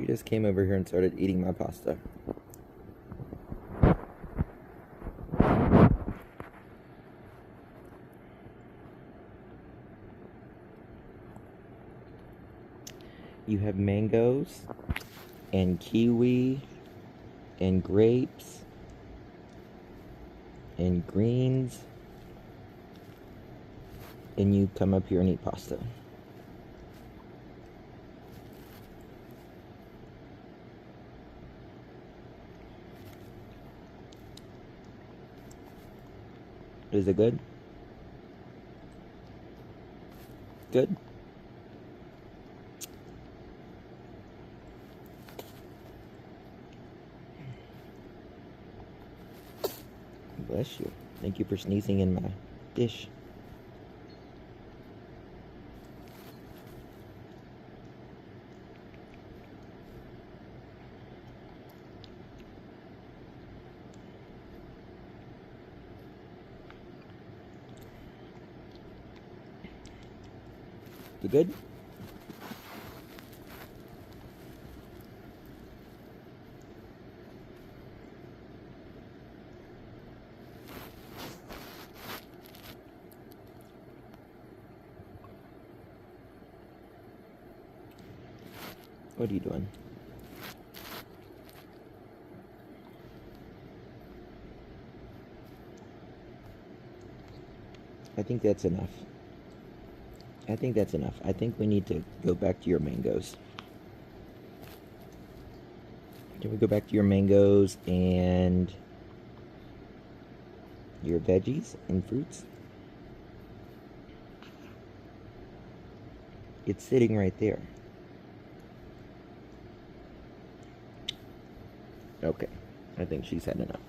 just came over here and started eating my pasta. You have mangoes and kiwi and grapes and greens, and you come up here and eat pasta. Is it good? Good? Bless you. Thank you for sneezing in my dish. You good? What are you doing? I think that's enough. I think that's enough. I think we need to go back to your mangoes. Can we go back to your mangoes and your veggies and fruits? It's sitting right there. Okay, I think she's had enough.